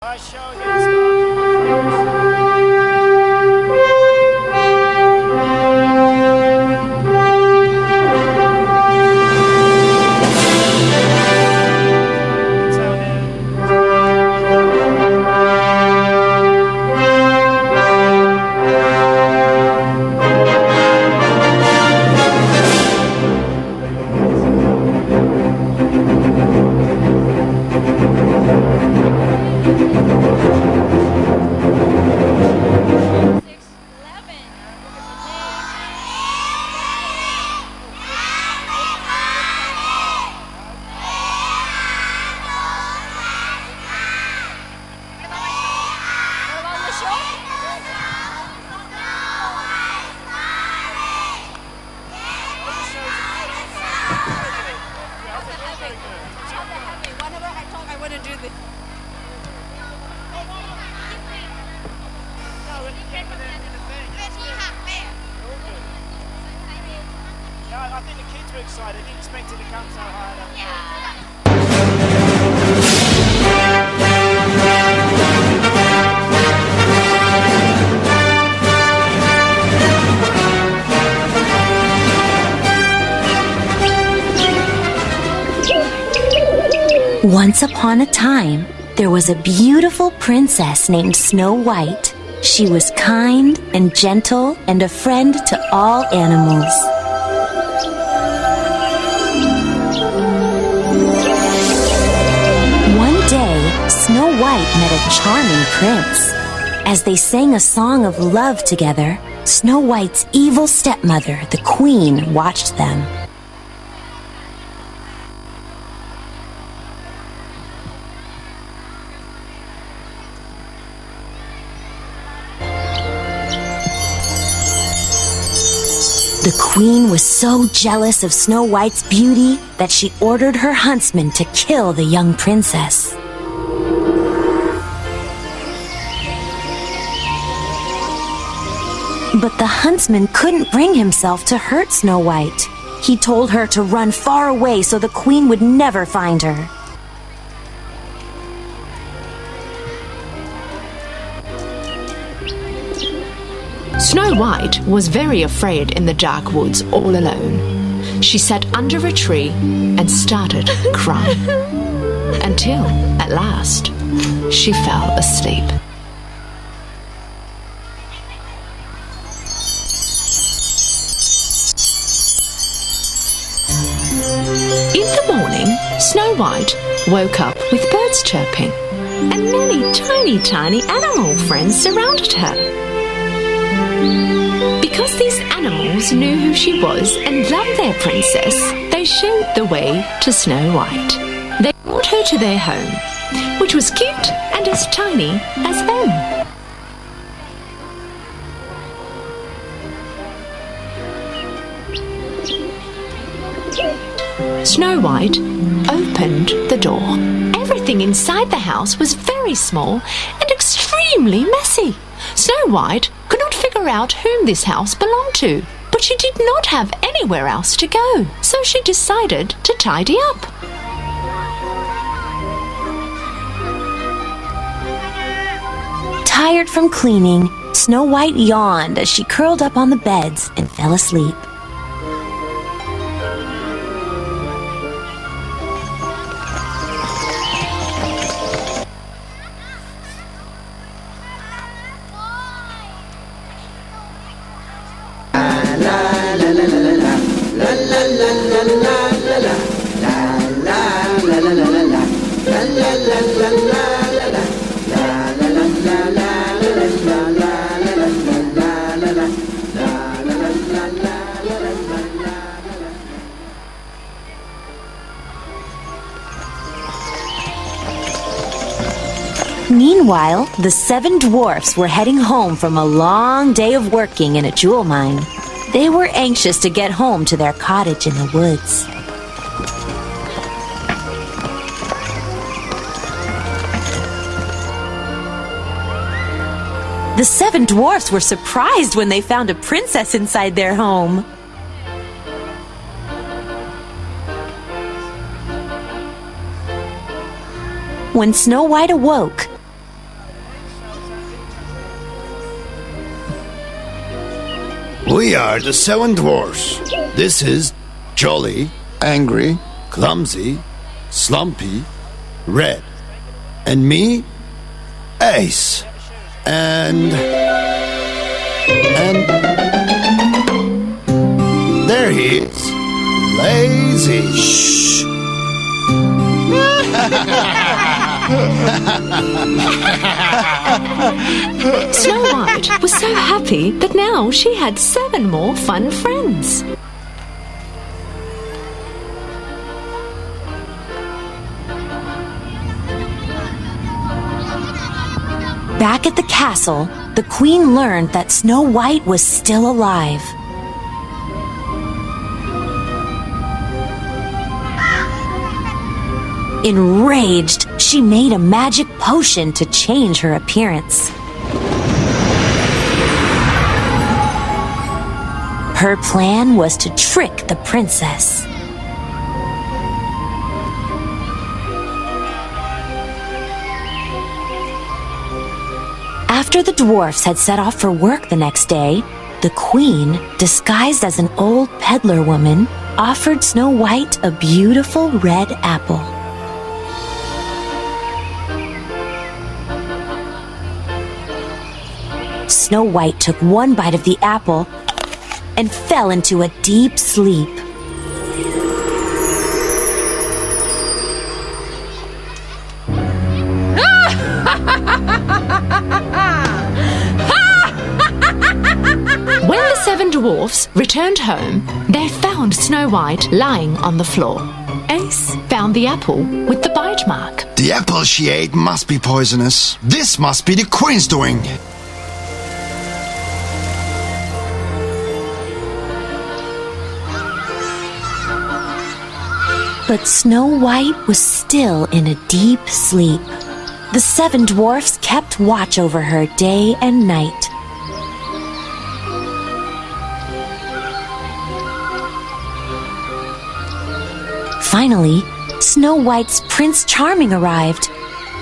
Our show gets started. I think the kids were excited. They didn't expect it to come so high. Once upon a time, there was a beautiful princess named Snow White. She was kind and gentle and a friend to all animals. One day, Snow White met a charming prince. As they sang a song of love together, Snow White's evil stepmother, the queen, watched them. The queen was so jealous of Snow White's beauty that she ordered her huntsman to kill the young princess. But the huntsman couldn't bring himself to hurt Snow White. He told her to run far away so the queen would never find her. Snow White was very afraid in the dark woods all alone. She sat under a tree and started crying. Until, at last, she fell asleep. In the morning, Snow White woke up with birds chirping, and many tiny animal friends surrounded her. Because these animals knew who she was and loved their princess, they showed the way to Snow White. They brought her to their home, which was cute and as tiny as them. Snow White opened the door. Everything inside the house was very small and extremely messy. Snow White could not figure out whom this house belonged to, but she did not have anywhere else to go, so she decided to tidy up. Tired from cleaning, Snow White yawned as she curled up on the beds and fell asleep. Meanwhile, the 7 dwarfs were heading home from a long day of working in a jewel mine. They were anxious to get home to their cottage in the woods. The 7 dwarfs were surprised when they found a princess inside their home. When Snow White awoke, We are the seven dwarfs. This is Jolly, Angry, Clumsy, Slumpy, Red. And me, Ace. And there he is. Lazy. Shh. Snow White was so happy that now she had 7 more fun friends. Back at the castle, the queen learned that Snow White was still alive. Enraged, she made a magic potion to change her appearance. Her plan was to trick the princess. After the dwarfs had set off for work the next day, the queen, disguised as an old peddler woman, offered Snow White a beautiful red apple. Snow White took one bite of the apple and fell into a deep sleep. When the 7 dwarfs returned home, they found Snow White lying on the floor. Ace found the apple with the bite mark. The apple she ate must be poisonous. This must be the queen's doing. But Snow White was still in a deep sleep. The 7 dwarfs kept watch over her day and night. Finally, Snow White's Prince Charming arrived.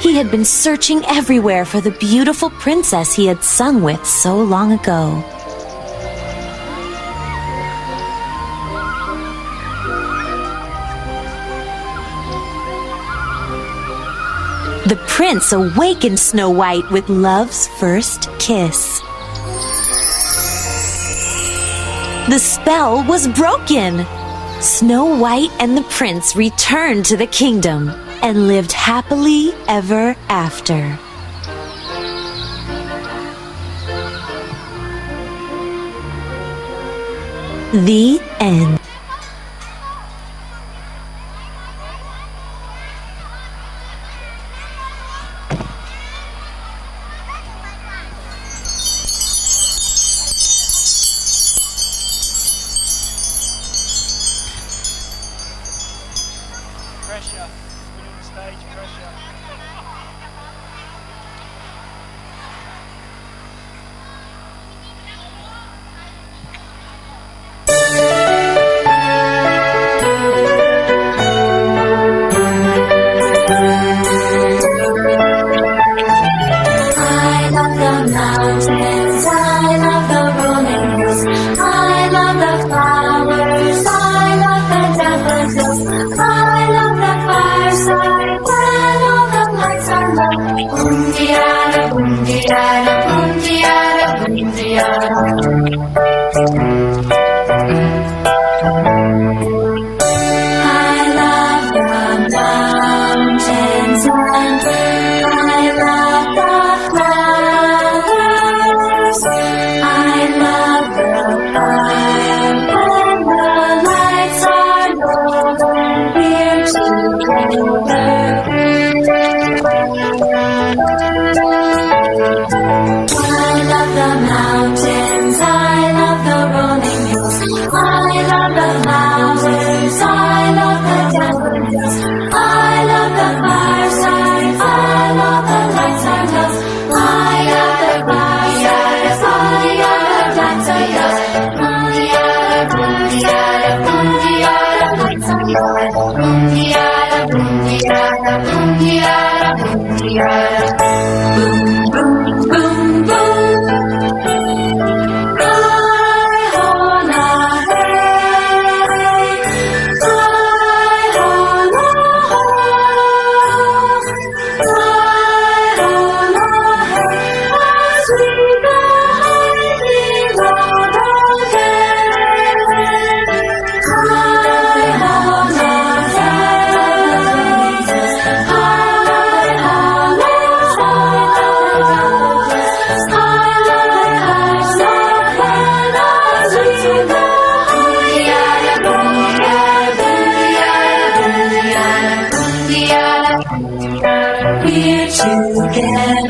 He had been searching everywhere for the beautiful princess he had sung with so long ago. The prince awakened Snow White with love's first kiss. The spell was broken. Snow White and the prince returned to the kingdom and lived happily ever after. The end. Pressure. We're on the stage, pressure. I love the mountains, I love the rolling hills, I love the flowers, I love the daffodils, I love the fireside when all the lights are low. Boom-de-yada, boom-de-yada, boom-de-yada, boom-de-yada. I love the mountains and I love the flowers. I love the fire when the lights are low and we're together. I love the mountains, I love the rolling hills.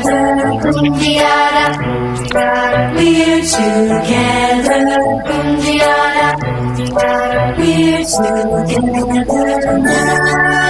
Kundiara, we're together. Kundiara, we're together now.